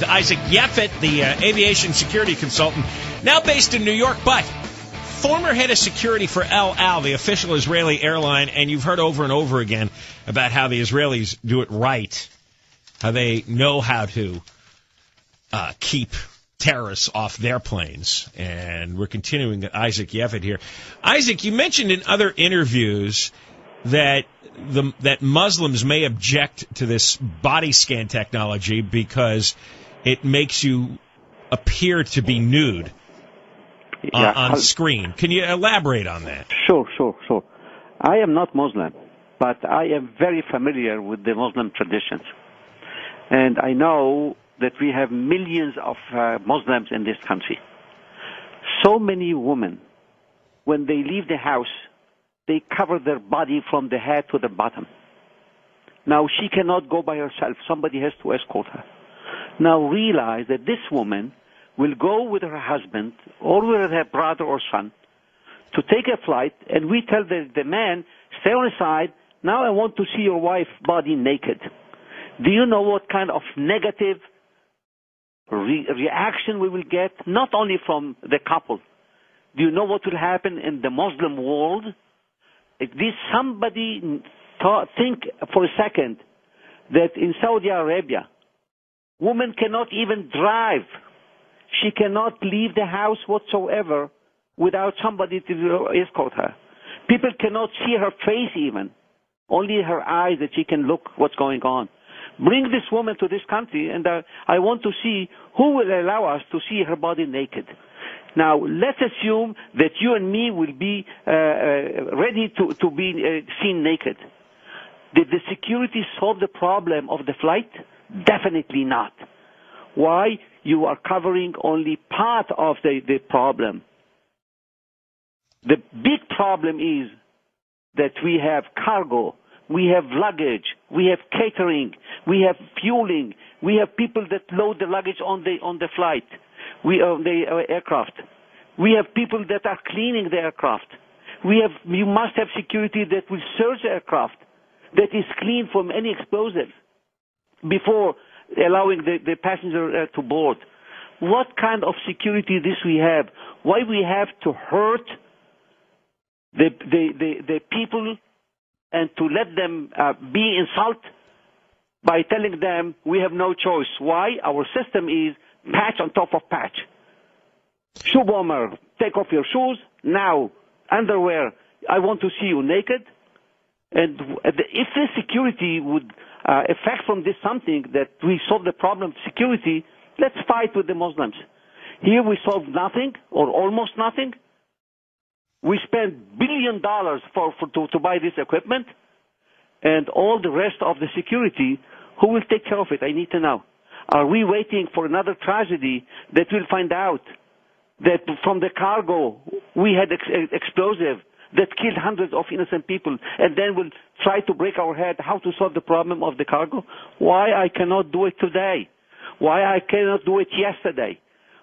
Isaac Yeffet, the aviation security consultant, now based in New York, but former head of security for El Al, the official Israeli airline, and you've heard over and over again about how the Israelis do it right, how they know how to keep terrorists off their planes. And we're continuing Isaac Yeffet here. Isaac, you mentioned in other interviews that that Muslims may object to this body scan technology because it makes you appear to be nude on screen. Can you elaborate on that? Sure. I am not Muslim, but I am very familiar with the Muslim traditions. And I know that we have millions of Muslims in this country. So many women, when they leave the house, they cover their body from the head to the bottom. Now, she cannot go by herself. Somebody has to escort her. Now, realize that this woman will go with her husband or with her brother or son to take a flight, and we tell the man, stay on the side, now I want to see your wife's body naked. Do you know what kind of negative reaction we will get, not only from the couple? Do you know what will happen in the Muslim world? If somebody think for a second that in Saudi Arabia, woman cannot even drive. She cannot leave the house whatsoever without somebody to escort her. People cannot see her face even, only her eyes that she can look what's going on. Bring this woman to this country, and I want to see who will allow us to see her body naked. Now, let's assume that you and me will be ready to be seen naked. Did the security solve the problem of the flight? Definitely not. Why? You are covering only part of the problem. The big problem is that we have cargo, we have luggage, we have catering, we have fueling, we have people that load the luggage on the flight, on the aircraft. We have people that are cleaning the aircraft. You must have security that will search the aircraft, that is clean from any explosives before allowing the passenger to board. What kind of security this we have? Why we have to hurt the people and to let them be insulted by telling them we have no choice? Why? Our system is patch on top of patch. Shoe bomber, take off your shoes. Now, underwear, I want to see you naked. And if the security would affect from this something that we solve the problem of security, let's fight with the Muslims. Here we solve nothing or almost nothing. We spend $1 billion to buy this equipment, and all the rest of the security, who will take care of it? I need to know. Are we waiting for another tragedy that we'll find out that from the cargo we had explosive that killed hundreds of innocent people, and then we'll try to break our head how to solve the problem of the cargo? Why I cannot do it today? Why I cannot do it yesterday?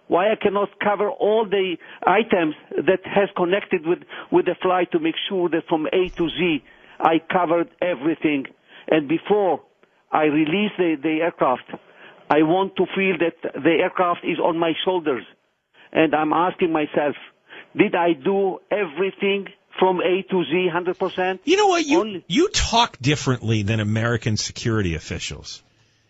Why I cannot cover all the items that has connected with the flight to make sure that from A to Z I covered everything. And before I release the aircraft, I want to feel that the aircraft is on my shoulders. And I'm asking myself, did I do everything from A to Z 100%? You know what? You talk differently than American security officials.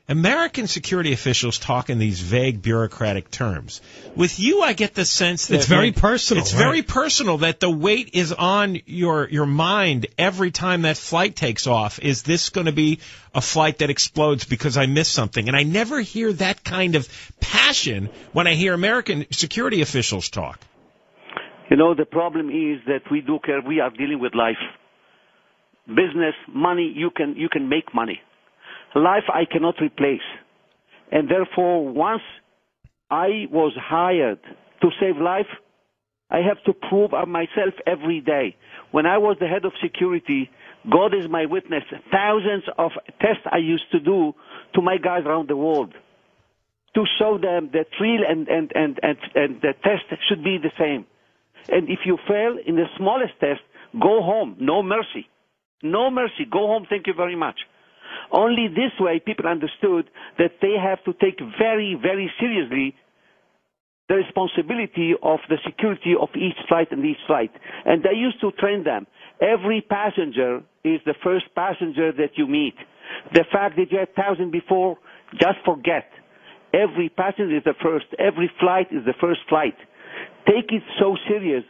American security officials talk in these vague bureaucratic terms. With you, I get the sense that it's very personal. It's very personal, that the weight is on your mind every time that flight takes off. Is this going to be a flight that explodes because I missed something? And I never hear that kind of passion when I hear American security officials talk. You know, the problem is that we are dealing with life. Business, money, you can make money. Life I cannot replace. And therefore, once I was hired to save life, I have to prove myself every day. When I was the head of security, God is my witness, thousands of tests I used to do to my guys around the world to show them that real and the test should be the same. And if you fail in the smallest test, go home. No mercy. No mercy. Go home. Thank you very much. Only this way people understood that they have to take very, very seriously the responsibility of the security of each flight and each flight. And I used to train them. Every passenger is the first passenger that you meet. The fact that you had 1,000 before, just forget. Every passenger is the first. Every flight is the first flight. Take it so serious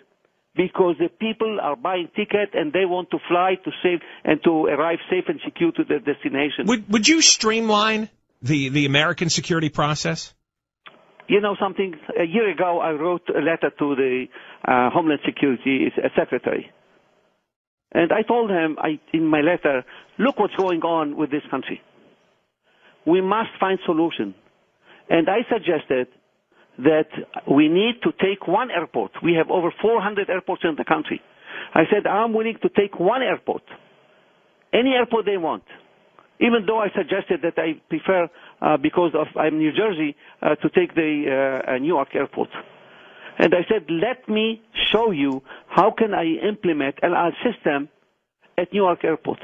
because the people are buying tickets and they want to fly to save and to arrive safe and secure to their destination. Would you streamline the American security process? You know something? A year ago, I wrote a letter to the Homeland Security Secretary. And I told him in my letter, look what's going on with this country. We must find solution. And I suggested that we need to take one airport. We have over 400 airports in the country. I said, I'm willing to take one airport, any airport they want, even though I suggested that I prefer, because I'm New Jersey, to take the New York airport. And I said, let me show you how can I implement our system at New York airport.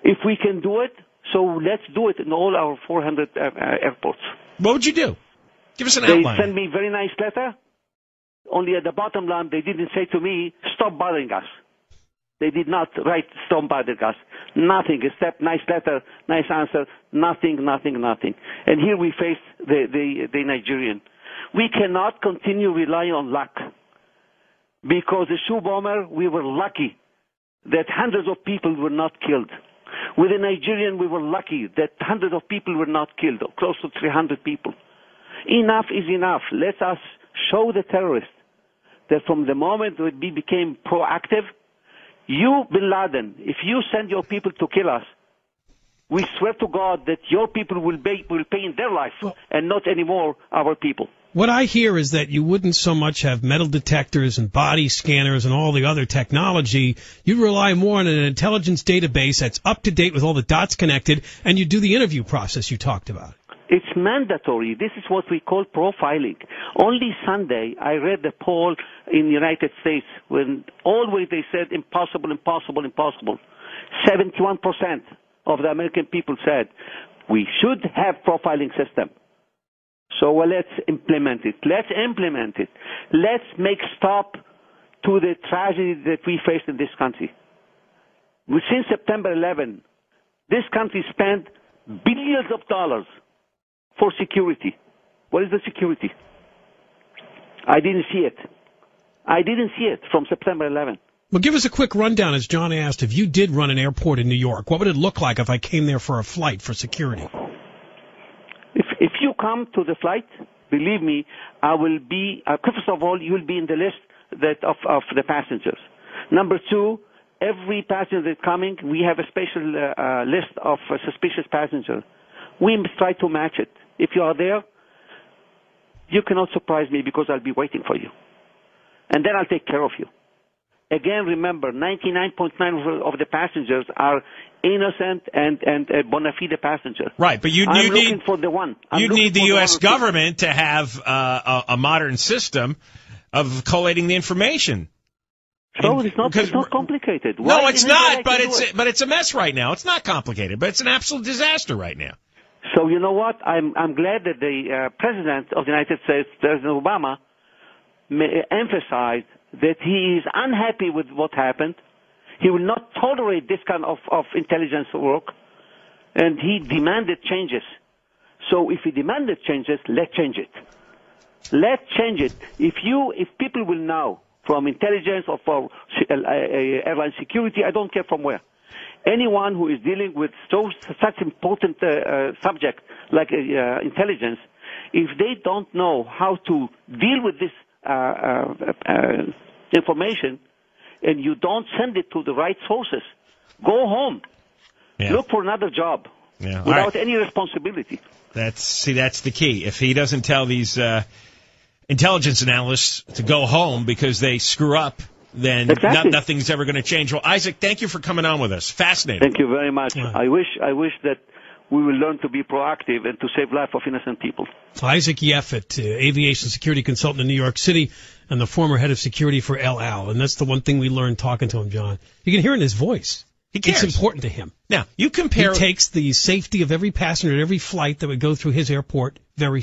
If we can do it, so let's do it in all our 400 airports. What would you do? Give us an outline. They sent me a very nice letter. Only at the bottom line, they didn't say to me, stop bothering us. They did not write, stop bothering us. Nothing except nice letter, nice answer, nothing. And here we face the Nigerian. We cannot continue relying on luck. Because the shoe bomber, we were lucky that hundreds of people were not killed. With the Nigerian, we were lucky that hundreds of people were not killed, or close to 300 people. Enough is enough. Let us show the terrorists that from the moment that we became proactive, you, Bin Laden, if you send your people to kill us, we swear to God that your people will pay in their life and not anymore our people. What I hear is that you wouldn't so much have metal detectors and body scanners and all the other technology. You'd rely more on an intelligence database that's up to date with all the dots connected, and you do the interview process you talked about. It's mandatory. This is what we call profiling. Only Sunday, I read the poll in the United States when always they said impossible. 71% of the American people said we should have profiling system. So let's implement it. Let's make stop to the tragedy that we faced in this country. Since September 11, this country spent billions of dollars for security. What is the security? I didn't see it from September 11. Well, give us a quick rundown, as John asked, if you did run an airport in New York, what would it look like if I came there for a flight for security? If you come to the flight, believe me, I will be, first of all, you will be in the list of the passengers. Number two, every passenger that's coming, we have a special list of suspicious passengers. We must try to match it. If you are there, you cannot surprise me because I'll be waiting for you. And then I'll take care of you. Again, remember, 99.9% of the passengers are innocent and bona fide passengers. Right, but you looking for the one. You need the U.S. government to have a modern system of collating the information. So it's not complicated. No, it's not, but it's a mess right now. It's not complicated, but it's an absolute disaster right now. So you know what? I'm glad that the President of the United States, President Obama, emphasized that he is unhappy with what happened. He will not tolerate this kind of intelligence work, and he demanded changes. So if he demanded changes, let's change it. Let's change it. If people will know from intelligence or from airline security, I don't care from where, anyone who is dealing with such important subject like intelligence, if they don't know how to deal with this information, and you don't send it to the right sources, go home. Yeah. Look for another job without any responsibility. That's the key. If he doesn't tell these intelligence analysts to go home because they screw up, then nothing's ever going to change. Well, Isaac, thank you for coming on with us. Fascinating. Thank you very much. Right. I wish that we will learn to be proactive and to save life of innocent people. Isaac Yeffet, aviation security consultant in New York City and the former head of security for El Al. And that's the one thing we learned talking to him, John. You can hear it in his voice. He cares. It's important to him. Now, you compare... He takes the safety of every passenger at every flight that would go through his airport very